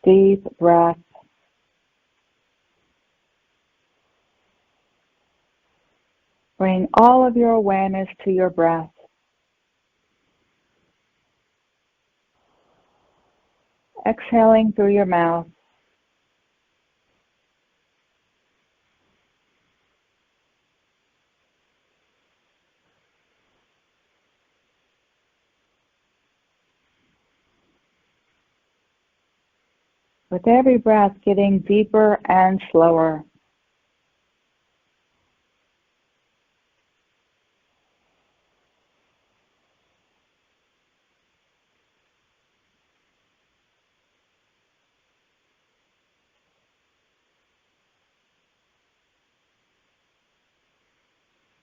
deep breath. Bring all of your awareness to your breath. Exhaling through your mouth. With every breath getting deeper and slower.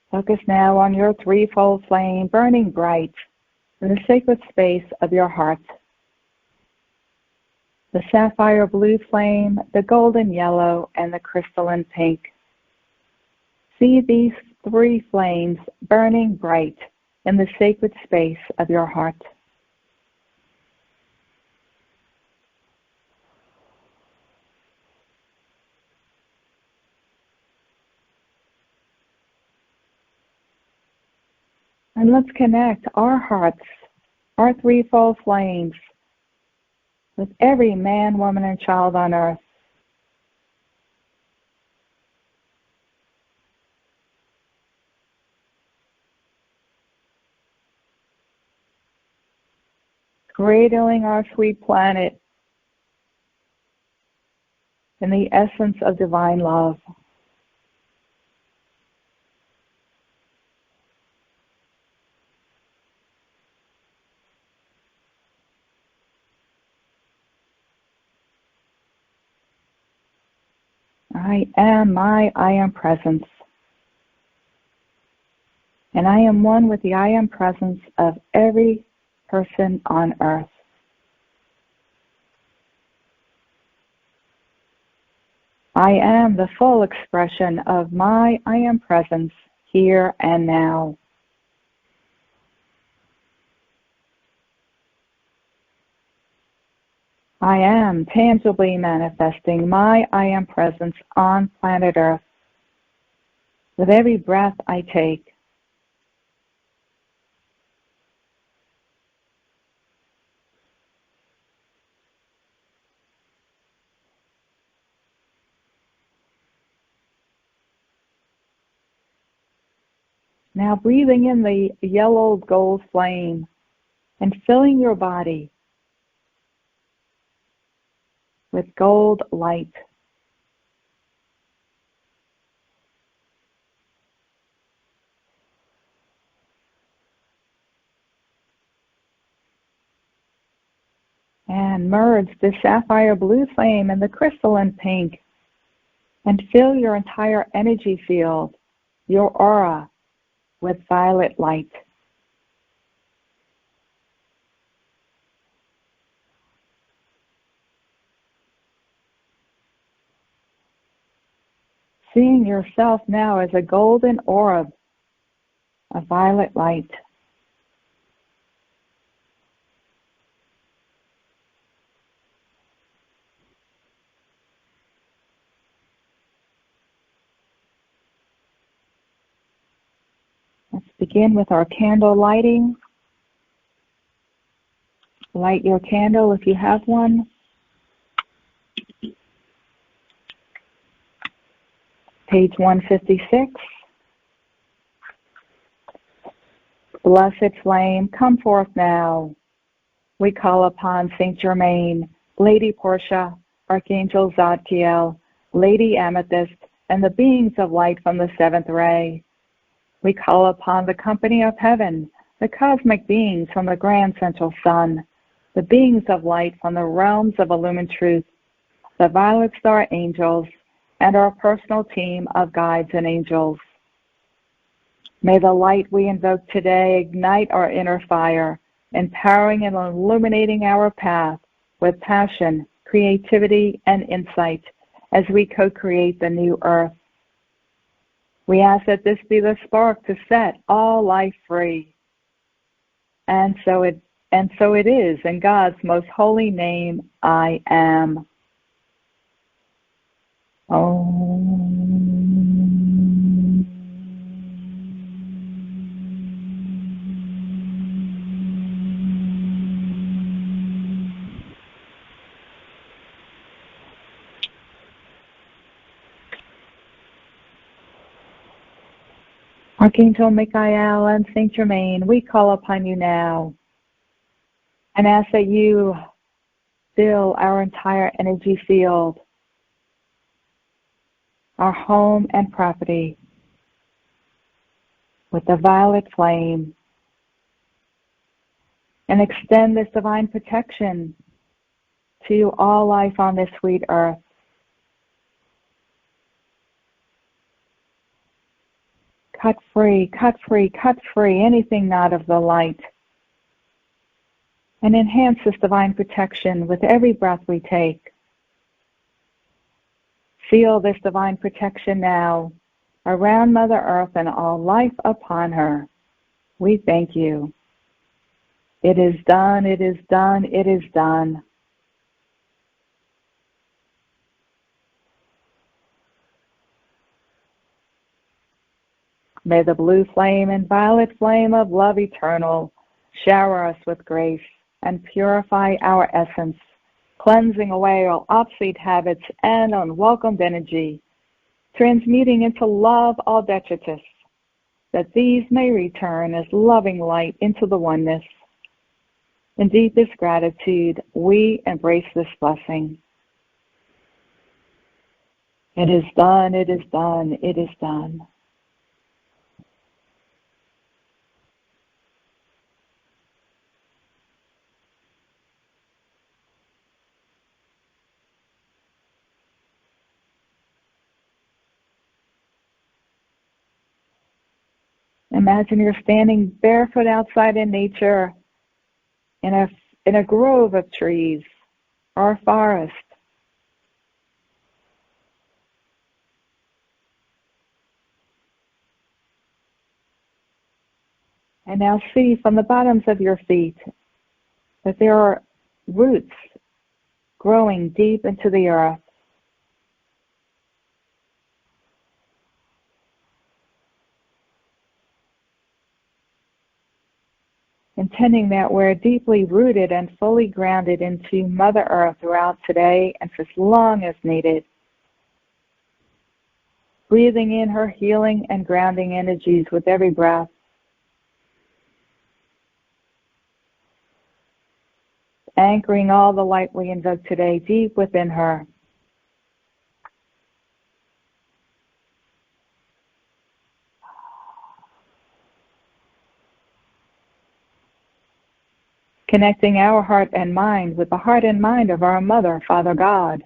Focus now on your threefold flame burning bright in the sacred space of your heart. The sapphire blue flame, the golden yellow, and the crystalline pink. See these three flames burning bright in the sacred space of your heart. And let's connect our hearts, our threefold flames, with every man, woman, and child on earth. Cradling our sweet planet in the essence of divine love. I am my I am presence. And I am one with the I am presence of every person on earth. I am the full expression of my I am presence here and now. I am tangibly manifesting my I am presence on planet Earth with every breath I take. Now breathing in the yellow gold flame and filling your body with gold light. And merge the sapphire blue flame and the crystalline pink and fill your entire energy field, your aura, with violet light. Seeing yourself now as a golden orb of violet light. Let's begin with our candle lighting. Light your candle if you have one. Page 156. Blessed flame, come forth now. We call upon Saint Germain, Lady Portia, Archangel Zadkiel, Lady Amethyst, and the beings of light from the seventh ray. We call upon the company of heaven, the cosmic beings from the grand central sun, the beings of light from the realms of illumined truth, the violet star angels, and our personal team of guides and angels. May the light we invoke today ignite our inner fire, empowering and illuminating our path with passion, creativity, and insight as we co-create the new earth. We ask that this be the spark to set all life free. And so it is in God's most holy name, I am. Om. Archangel Michael and Saint Germain, we call upon you now and ask that you fill our entire energy field, our home and property, with the violet flame, and extend this divine protection to all life on this sweet earth. Cut free, cut free, cut free anything not of the light. And enhance this divine protection with every breath we take. Feel this divine protection now around Mother Earth and all life upon her. We thank you. It is done, it is done, it is done. May the blue flame and violet flame of love eternal shower us with grace and purify our essence, cleansing away all obsolete habits and unwelcomed energy, transmuting into love all detritus, that these may return as loving light into the oneness. In deepest gratitude, we embrace this blessing. It is done, it is done, it is done. Imagine you're standing barefoot outside in nature in a grove of trees or a forest. And now see from the bottoms of your feet that there are roots growing deep into the earth. Intending that we're deeply rooted and fully grounded into Mother Earth throughout today and for as long as needed. Breathing in her healing and grounding energies with every breath. Anchoring all the light we invoke today deep within her. Connecting our heart and mind with the heart and mind of our Mother, Father God.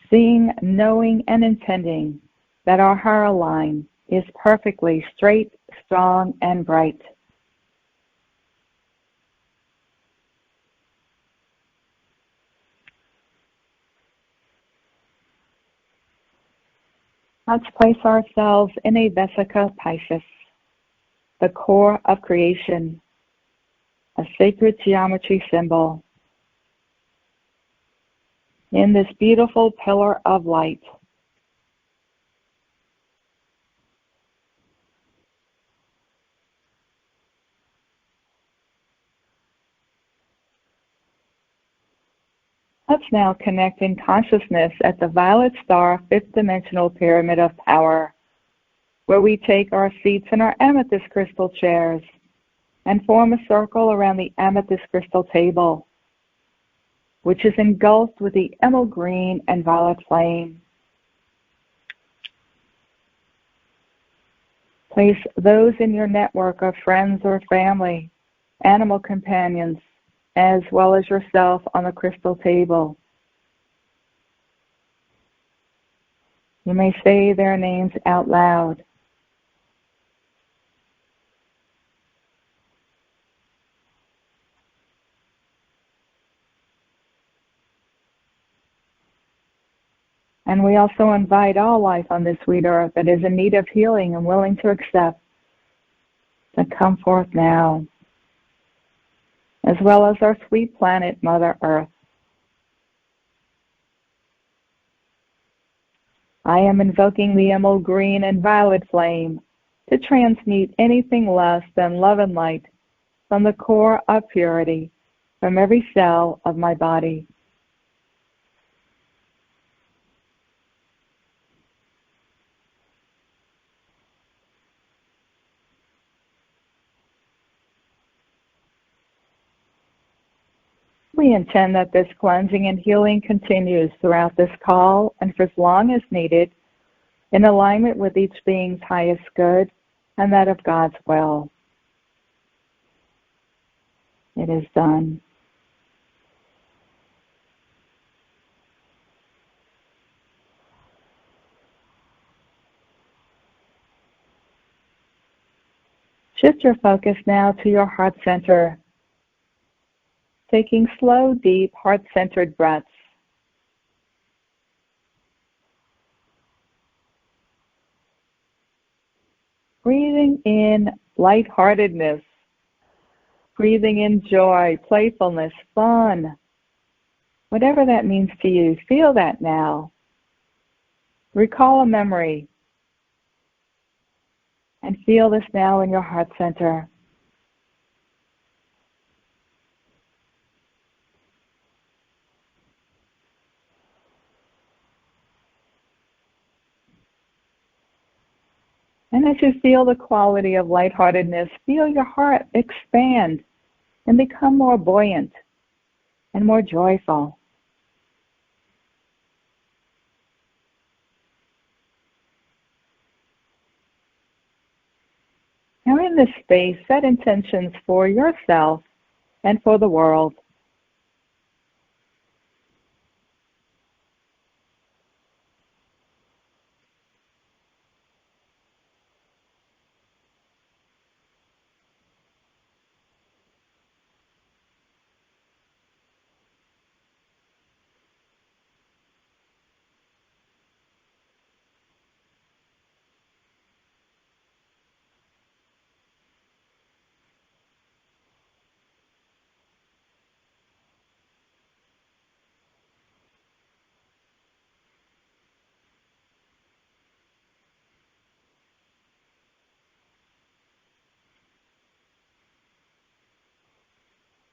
Seeing, knowing, and intending that our heart line is perfectly straight, strong, and bright. Let's place ourselves in a Vesica Pisces, the core of creation, a sacred geometry symbol, in this beautiful pillar of light. Let's now connect in consciousness at the violet star fifth dimensional pyramid of power, where we take our seats in our amethyst crystal chairs and form a circle around the amethyst crystal table, which is engulfed with the emerald green and violet flame. Place those in your network of friends or family, animal companions, as well as yourself on the crystal table. You may say their names out loud. And we also invite all life on this sweet earth that is in need of healing and willing to accept to come forth now. as well as our sweet planet, Mother Earth. I am invoking the emerald green and violet flame to transmute anything less than love and light from the core of purity, from every cell of my body. We intend that this cleansing and healing continues throughout this call and for as long as needed, in alignment with each being's highest good and that of God's will. It is done. Shift your focus now to your heart center, taking slow, deep, heart-centered breaths. Breathing in lightheartedness, breathing in joy, playfulness, fun. Whatever that means to you, feel that now. Recall a memory and feel this now in your heart center. And as you feel the quality of lightheartedness, feel your heart expand and become more buoyant and more joyful. Now in this space, set intentions for yourself and for the world.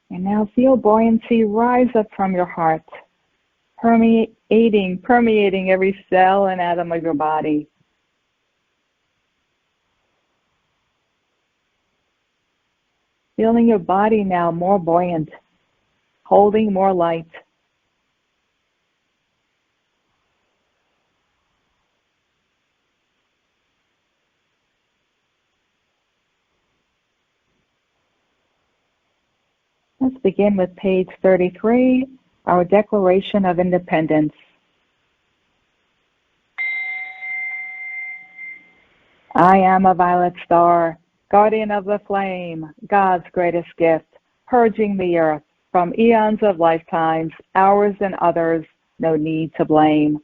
And now feel buoyancy rise up from your heart, permeating every cell and atom of your body. Feeling your body now more buoyant, holding more light. Let's begin with page 33, our Declaration of Independence. I am a violet star, guardian of the flame, God's greatest gift, purging the earth from eons of lifetimes, ours and others, no need to blame.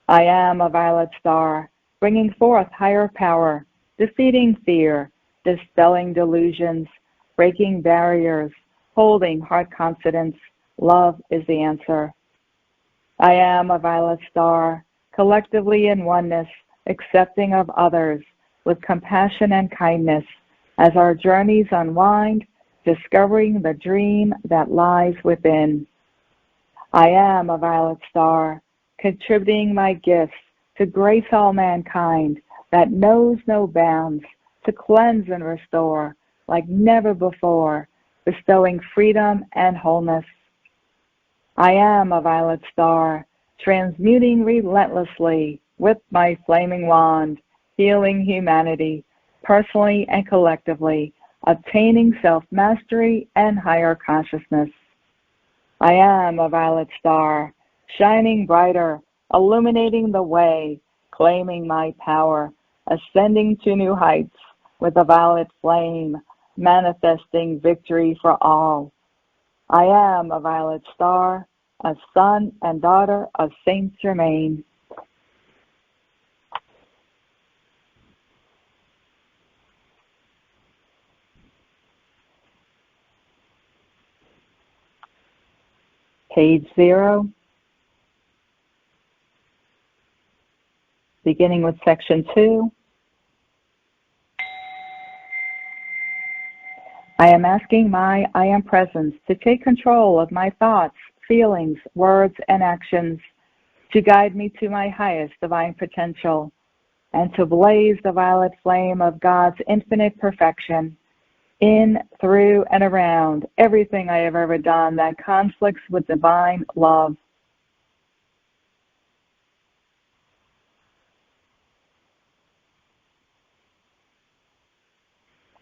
I am a violet star, bringing forth higher power, defeating fear, dispelling delusions, breaking barriers, holding heart confidence. Love is the answer. I am a violet star, collectively in oneness, accepting of others with compassion and kindness as our journeys unwind, discovering the dream that lies within. I am a violet star, contributing my gifts to grace all mankind that knows no bounds, to cleanse and restore like never before, bestowing freedom and wholeness. I am a violet star, transmuting relentlessly with my flaming wand, healing humanity, personally and collectively, obtaining self-mastery and higher consciousness. I am a violet star, shining brighter, illuminating the way, claiming my power, ascending to new heights with a violet flame, manifesting victory for all. I am a violet star, a son and daughter of Saint Germain. Page 0, beginning with section 2. I am asking my I Am Presence to take control of my thoughts, feelings, words, and actions, to guide me to my highest divine potential, and to blaze the violet flame of God's infinite perfection in, through, and around everything I have ever done that conflicts with divine love.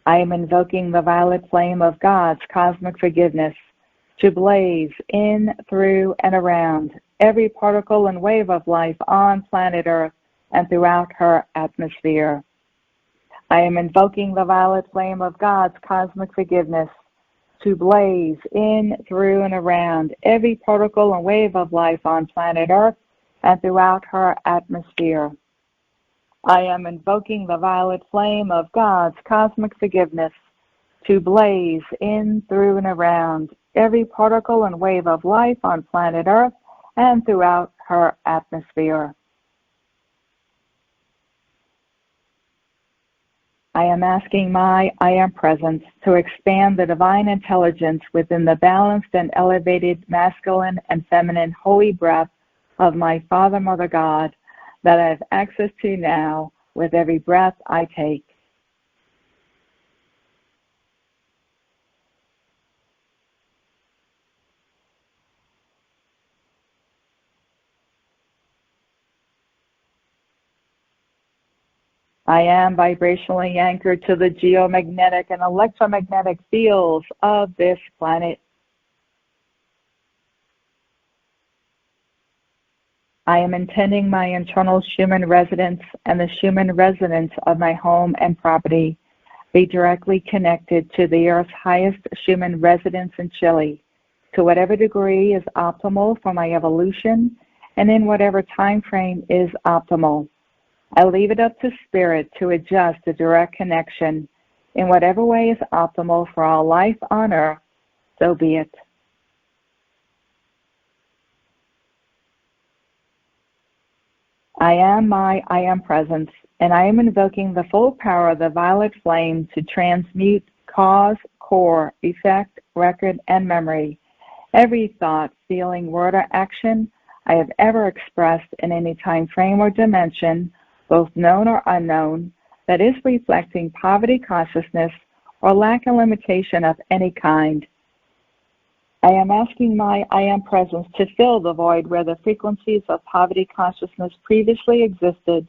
I am invoking the violet flame of God's cosmic forgiveness to blaze in, through, and around every particle and wave of life on planet Earth and throughout her atmosphere. I am invoking the violet flame of God's cosmic forgiveness to blaze in, through, and around every particle and wave of life on planet Earth and throughout her atmosphere. I am invoking the violet flame of God's cosmic forgiveness to blaze in, through, and around every particle and wave of life on planet Earth and throughout her atmosphere. I am asking my I Am Presence to expand the divine intelligence within the balanced and elevated masculine and feminine holy breath of my Father, Mother, God that I have access to now with every breath I take. I am vibrationally anchored to the geomagnetic and electromagnetic fields of this planet. I am intending my internal Schumann resonance and the Schumann resonance of my home and property be directly connected to the Earth's highest Schumann resonance in Chile, to whatever degree is optimal for my evolution and in whatever time frame is optimal. I leave it up to Spirit to adjust the direct connection in whatever way is optimal for all life on Earth, so be it. I am my I Am Presence, and I am invoking the full power of the violet flame to transmute cause, core, effect, record, and memory, every thought, feeling, word, or action I have ever expressed in any time frame or dimension, both known or unknown, that is reflecting poverty consciousness or lack and limitation of any kind. I am asking my I Am Presence to fill the void where the frequencies of poverty consciousness previously existed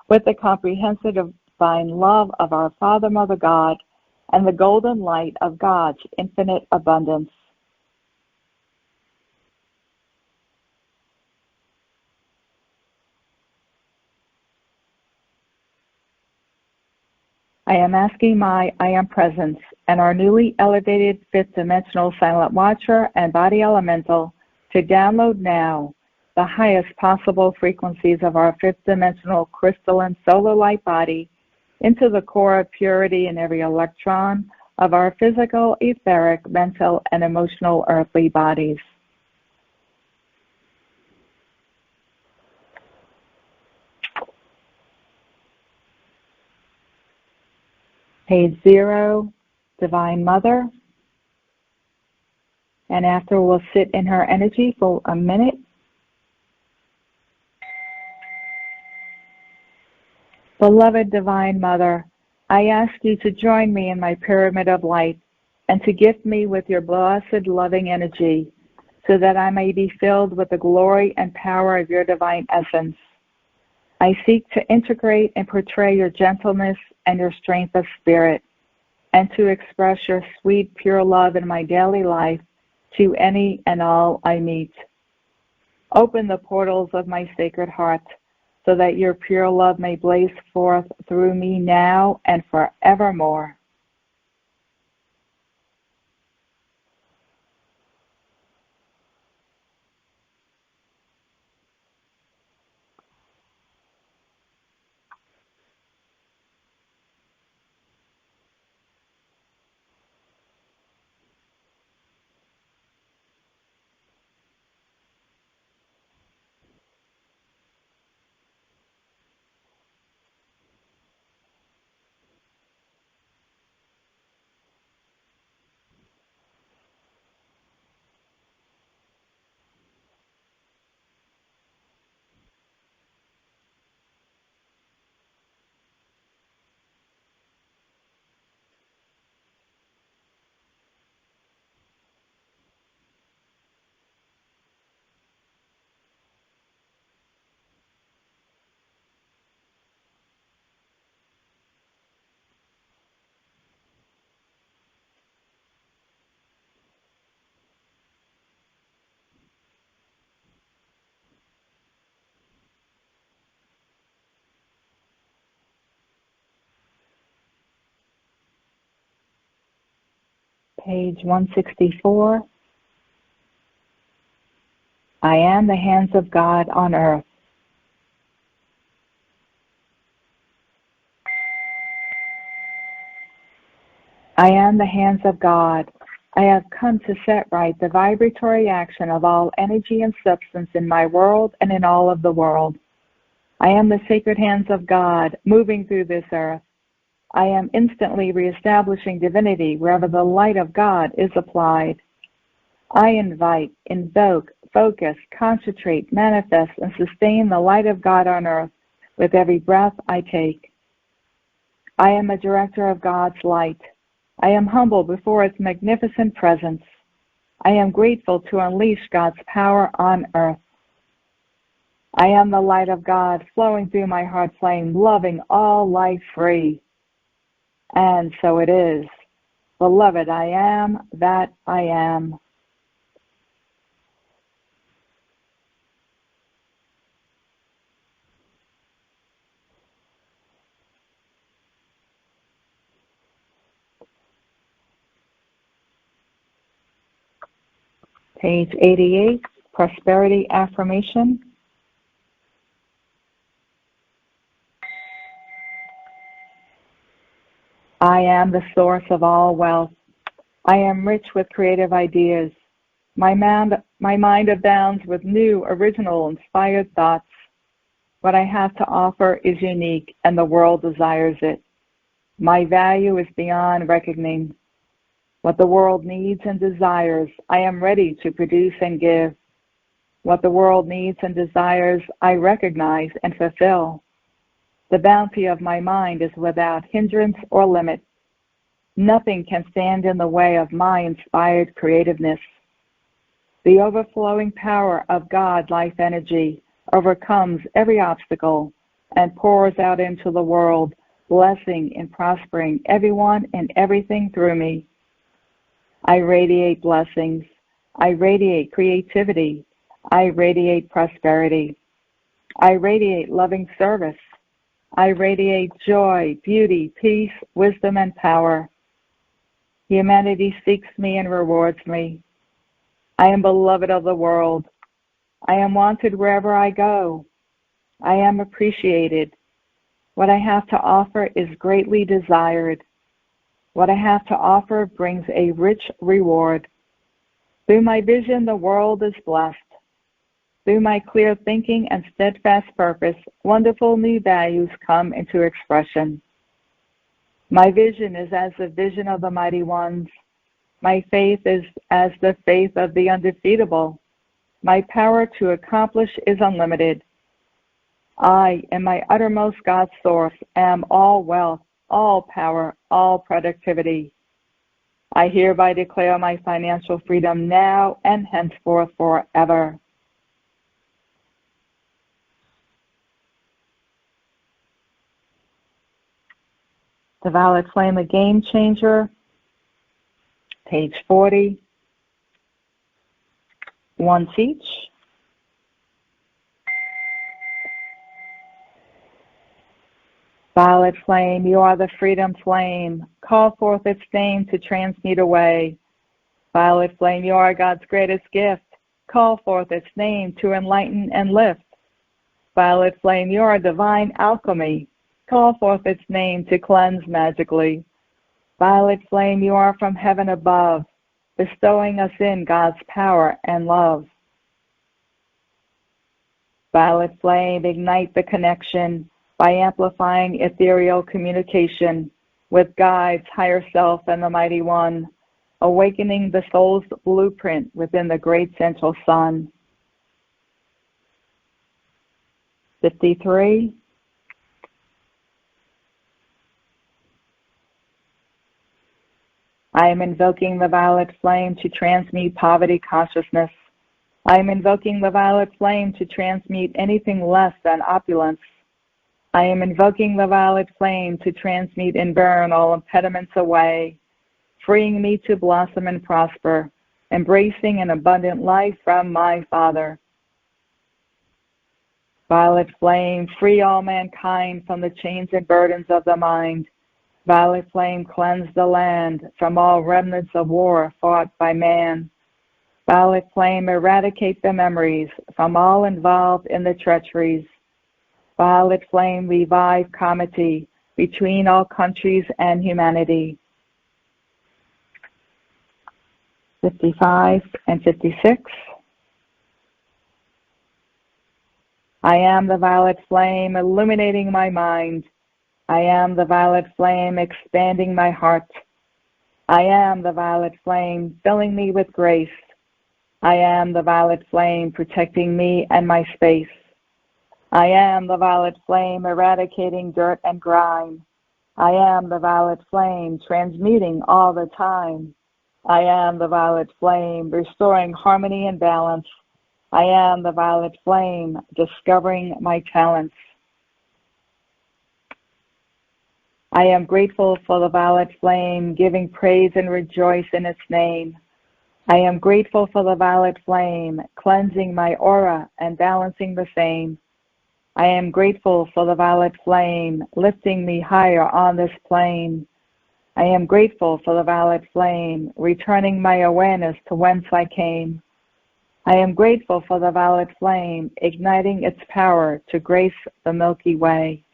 with the comprehensive divine love of our Father, Mother, God, and the golden light of God's infinite abundance. I am asking my I Am Presence and our newly elevated fifth dimensional silent watcher and body elemental to download now the highest possible frequencies of our fifth dimensional crystalline solar light body into the core of purity in every electron of our physical, etheric, mental, and emotional earthly bodies. Page 0, Divine Mother. And after we'll sit in her energy for a minute. Beloved Divine Mother, I ask you to join me in my pyramid of light and to gift me with your blessed loving energy so that I may be filled with the glory and power of your divine essence. I seek to integrate and portray your gentleness and your strength of spirit, and to express your sweet, pure love in my daily life to any and all I meet. Open the portals of my sacred heart so that your pure love may blaze forth through me now and forevermore. Page 164. I am the hands of God on earth. I am the hands of God. I have come to set right the vibratory action of all energy and substance in my world and in all of the world. I am the sacred hands of God moving through this earth. I am instantly reestablishing divinity wherever the light of God is applied. I invite, invoke, focus, concentrate, manifest, and sustain the light of God on earth with every breath I take. I am a director of God's light. I am humble before its magnificent presence. I am grateful to unleash God's power on earth. I am the light of God flowing through my heart flame, loving all life free. And so it is. Beloved, I am that I am. Page 88, Prosperity Affirmation. I am the source of all wealth. I am rich with creative ideas. My mind abounds with new, original, inspired thoughts. What I have to offer is unique, and the world desires it. My value is beyond reckoning. What the world needs and desires, I am ready to produce and give. What the world needs and desires, I recognize and fulfill. The bounty of my mind is without hindrance or limit. Nothing can stand in the way of my inspired creativeness. The overflowing power of God life energy overcomes every obstacle and pours out into the world, blessing and prospering everyone and everything through me. I radiate blessings. I radiate creativity. I radiate prosperity. I radiate loving service. I radiate joy, beauty, peace, wisdom, and power. Humanity seeks me and rewards me. I am beloved of the world. I am wanted wherever I go. I am appreciated. What I have to offer is greatly desired. What I have to offer brings a rich reward. Through my vision, the world is blessed. Through my clear thinking and steadfast purpose, wonderful new values come into expression. My vision is as the vision of the mighty ones. My faith is as the faith of the undefeatable. My power to accomplish is unlimited. I, in my uttermost God source, am all wealth, all power, all productivity. I hereby declare my financial freedom now and henceforth forever. The Violet Flame, a Game Changer, page 40, once each. Violet Flame, you are the freedom flame. Call forth its name to transmute away. Violet Flame, you are God's greatest gift. Call forth its name to enlighten and lift. Violet Flame, you are divine alchemy. Call forth its name to cleanse magically. Violet Flame, you are from heaven above, bestowing us in God's power and love. Violet Flame, ignite the connection by amplifying ethereal communication with God's higher self and the Mighty One, awakening the soul's blueprint within the great central sun. 53. I am invoking the violet flame to transmute poverty consciousness. I am invoking the violet flame to transmute anything less than opulence. I am invoking the violet flame to transmute and burn all impediments away, freeing me to blossom and prosper, embracing an abundant life from my Father. Violet flame, free all mankind from the chains and burdens of the mind. Violet flame, cleanse the land from all remnants of war fought by man. Violet flame, eradicate the memories from all involved in the treacheries. Violet flame, revive comity between all countries and humanity. 55 and 56. I am the violet flame, illuminating my mind. I am the violet flame, expanding my heart. I am the violet flame, filling me with grace. I am the violet flame, protecting me and my space. I am the violet flame, eradicating dirt and grime. I am the violet flame, transmuting all the time. I am the violet flame, restoring harmony and balance. I am the violet flame, discovering my talents. I am grateful for the violet flame, giving praise and rejoice in its name. I am grateful for the violet flame, cleansing my aura and balancing the same. I am grateful for the violet flame, lifting me higher on this plane. I am grateful for the violet flame, returning my awareness to whence I came. I am grateful for the violet flame, igniting its power to grace the Milky Way.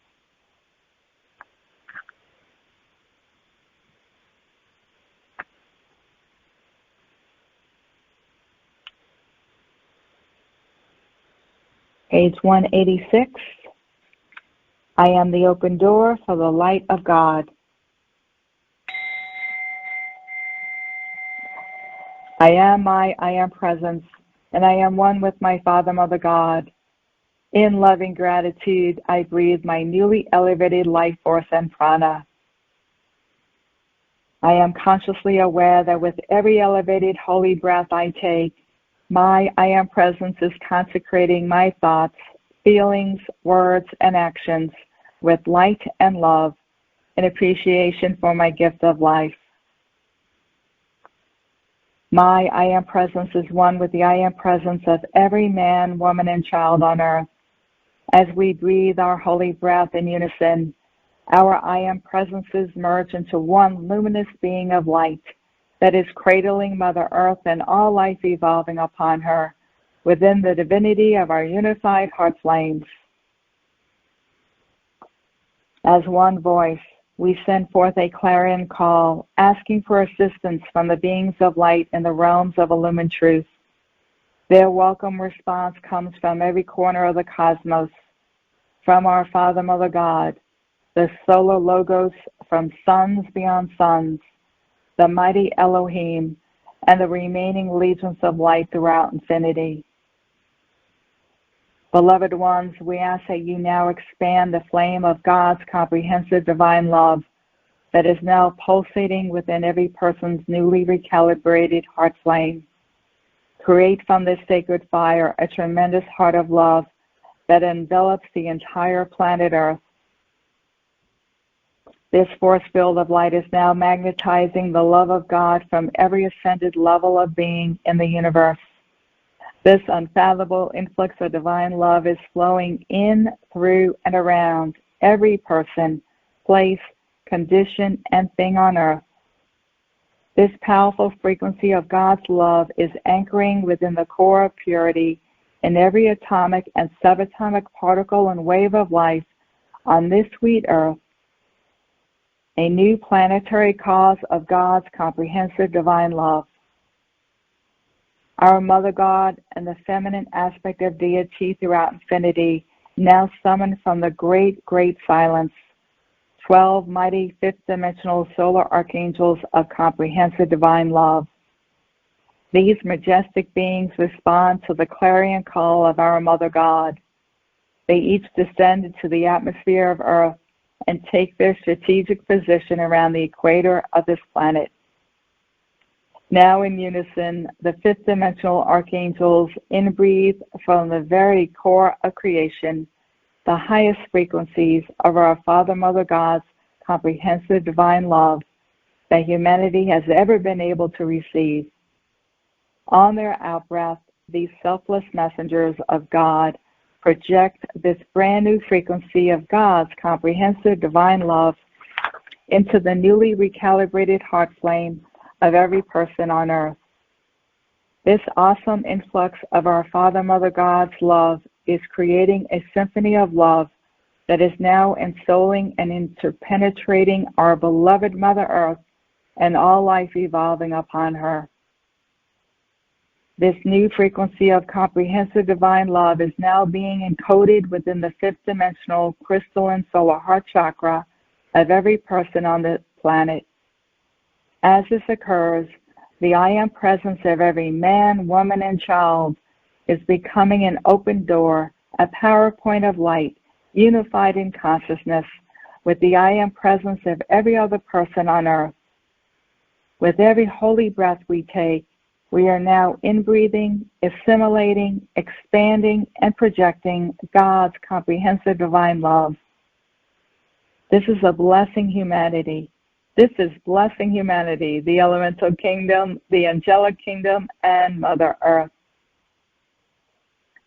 Page 186. I am the open door for the light of God. I am presence, and I am one with my Father, Mother God. In loving gratitude, I breathe my newly elevated life force and prana. I am consciously aware that with every elevated holy breath I take, my I am presence is consecrating my thoughts, feelings, words, and actions with light and love in appreciation for my gift of life. My I am presence is one with the I am presence of every man, woman, and child on earth. As we breathe our holy breath in unison, our I am presences merge into one luminous being of light that is cradling Mother Earth and all life evolving upon her within the divinity of our unified heart flames. As one voice, we send forth a clarion call, asking for assistance from the beings of light in the realms of illumined truth. Their welcome response comes from every corner of the cosmos, from our Father, Mother God, the solar logos from suns beyond suns, the mighty Elohim, and the remaining legions of light throughout infinity. Beloved ones, we ask that you now expand the flame of God's comprehensive divine love that is now pulsating within every person's newly recalibrated heart flame. Create from this sacred fire a tremendous heart of love that envelops the entire planet Earth. This force field of light is now magnetizing the love of God from every ascended level of being in the universe. This unfathomable influx of divine love is flowing in, through, and around every person, place, condition, and thing on earth. This powerful frequency of God's love is anchoring within the core of purity in every atomic and subatomic particle and wave of life on this sweet earth, a new planetary cause of God's comprehensive divine love. Our Mother God and the feminine aspect of deity throughout infinity now summon from the great, great silence 12 mighty fifth-dimensional solar archangels of comprehensive divine love. These majestic beings respond to the clarion call of our Mother God. They each descend into the atmosphere of Earth and take their strategic position around the equator of this planet. Now in unison, the fifth-dimensional archangels inbreathe from the very core of creation the highest frequencies of our Father, Mother God's comprehensive divine love that humanity has ever been able to receive. On their outbreath, these selfless messengers of God project this brand new frequency of God's comprehensive divine love into the newly recalibrated heart flame of every person on earth. This awesome influx of our Father, Mother God's love is creating a symphony of love that is now ensouling and interpenetrating our beloved Mother Earth and all life evolving upon her. This new frequency of comprehensive divine love is now being encoded within the fifth dimensional crystalline solar heart chakra of every person on the planet. As this occurs, the I Am presence of every man, woman, and child is becoming an open door, a power point of light, unified in consciousness with the I Am presence of every other person on earth. With every holy breath we take, we are now inbreathing, assimilating, expanding, and projecting God's comprehensive divine love. This is a blessing humanity. This is blessing humanity, the elemental kingdom, the angelic kingdom, and Mother Earth.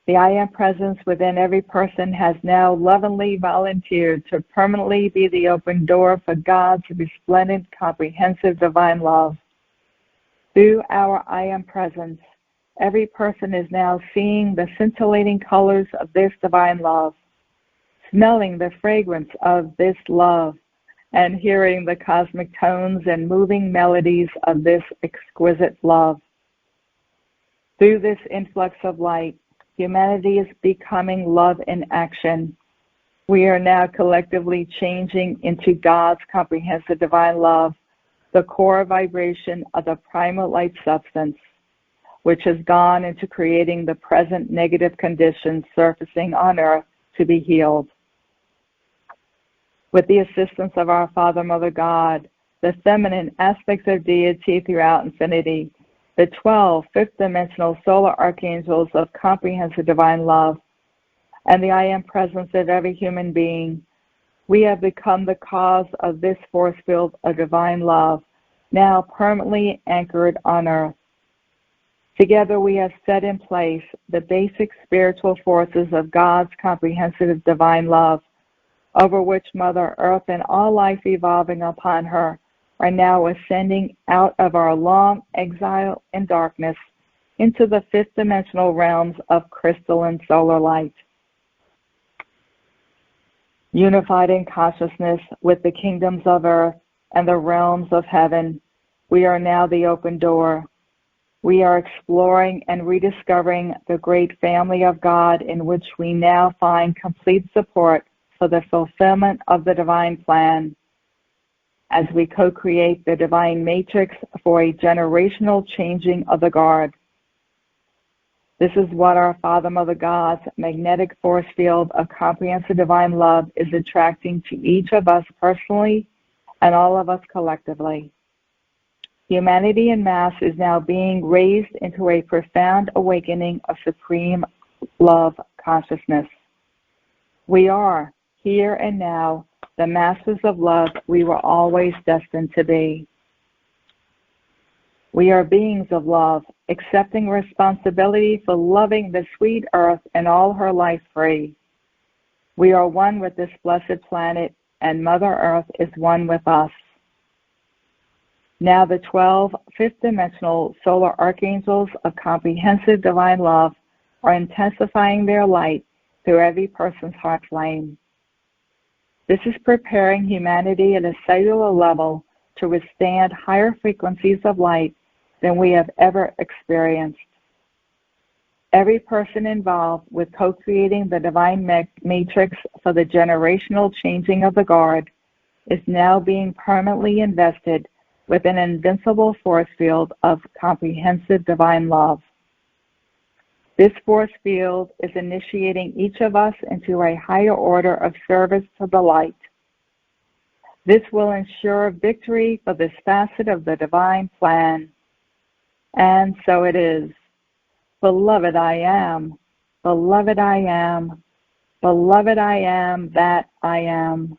The I Am presence within every person has now lovingly volunteered to permanently be the open door for God's resplendent, comprehensive divine love. Through our I Am presence, every person is now seeing the scintillating colors of this divine love, smelling the fragrance of this love, and hearing the cosmic tones and moving melodies of this exquisite love. Through this influx of light, humanity is becoming love in action. We are now collectively changing into God's comprehensive divine love, the core vibration of the primal light substance, which has gone into creating the present negative conditions surfacing on earth to be healed. With the assistance of our Father, Mother God, the feminine aspects of deity throughout infinity, the 12 fifth-dimensional solar archangels of comprehensive divine love, and the I Am presence of every human being, we have become the cause of this force field of divine love, now permanently anchored on earth. Together we have set in place the basic spiritual forces of God's comprehensive divine love, over which Mother Earth and all life evolving upon her are now ascending out of our long exile and darkness into the fifth dimensional realms of crystalline solar light. Unified in consciousness with the kingdoms of earth and the realms of heaven, we are now the open door. We are exploring and rediscovering the great family of God in which we now find complete support for the fulfillment of the divine plan, as we co-create the divine matrix for a generational changing of the guard. This is what our Father, Mother God's magnetic force field of comprehensive divine love is attracting to each of us personally and all of us collectively. Humanity en masse is now being raised into a profound awakening of supreme love consciousness. We are, here and now, the masters of love we were always destined to be. We are beings of love, accepting responsibility for loving the sweet earth and all her life free. We are one with this blessed planet, and Mother Earth is one with us. Now the 12 fifth-dimensional solar archangels of comprehensive divine love are intensifying their light through every person's heart flame. This is preparing humanity at a cellular level to withstand higher frequencies of light than we have ever experienced. Every person involved with co-creating the divine matrix for the generational changing of the guard is now being permanently invested with an invincible force field of comprehensive divine love. This force field is initiating each of us into a higher order of service to the light. This will ensure victory for this facet of the divine plan. And so it is. Beloved I am, beloved I am, beloved I am that I am.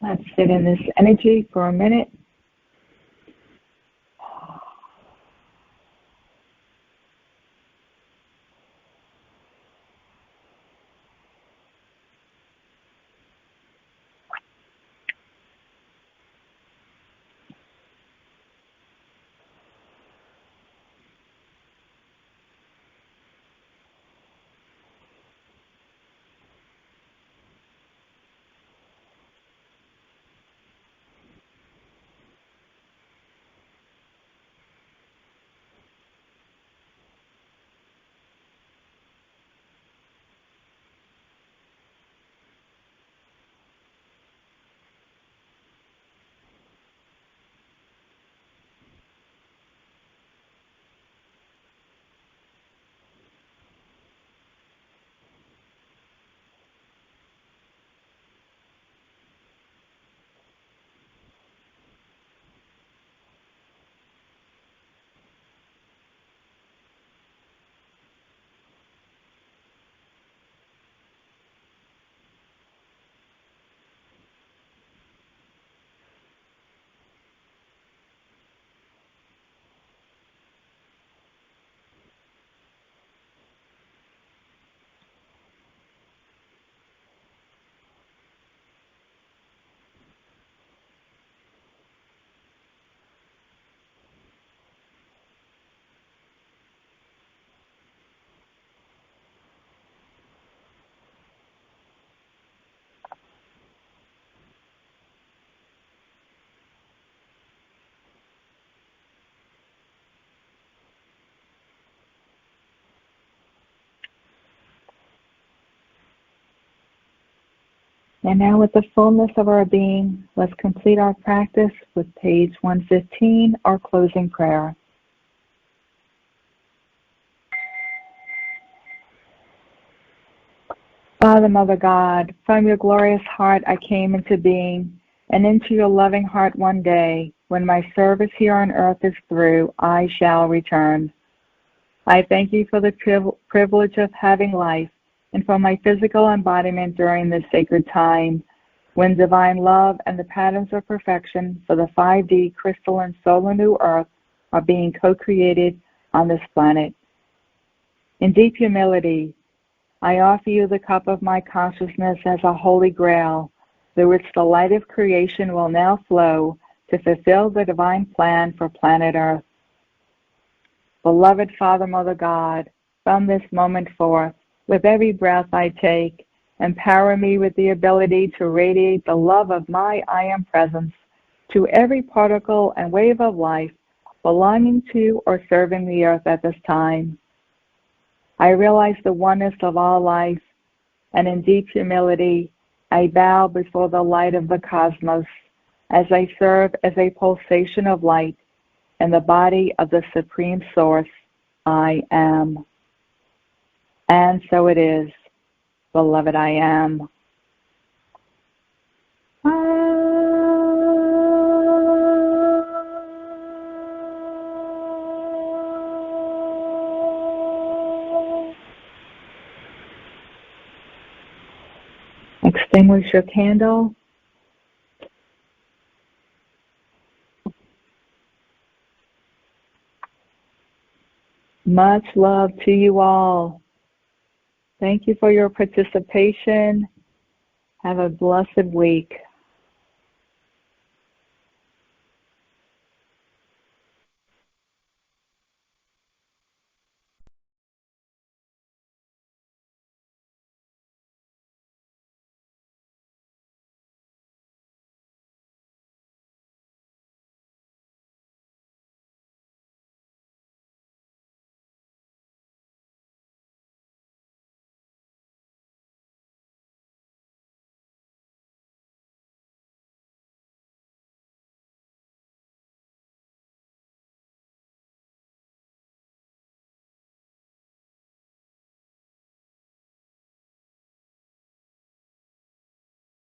Let's sit in this energy for a minute. And now with the fullness of our being, let's complete our practice with page 115, our closing prayer. Father, Mother God, from your glorious heart I came into being, and into your loving heart one day, when my service here on earth is through, I shall return. I thank you for the privilege of having life, and for my physical embodiment during this sacred time, when divine love and the patterns of perfection for the 5D crystalline solar new earth are being co-created on this planet. In deep humility, I offer you the cup of my consciousness as a holy grail, through which the light of creation will now flow to fulfill the divine plan for planet Earth. Beloved Father, Mother God, from this moment forth, with every breath I take, empower me with the ability to radiate the love of my I Am presence to every particle and wave of life belonging to or serving the earth at this time. I realize the oneness of all life, and in deep humility, I bow before the light of the cosmos as I serve as a pulsation of light in the body of the Supreme Source, I Am. And so it is, beloved I Am. Extinguish your candle. Much love to you all. Thank you for your participation. Have a blessed week.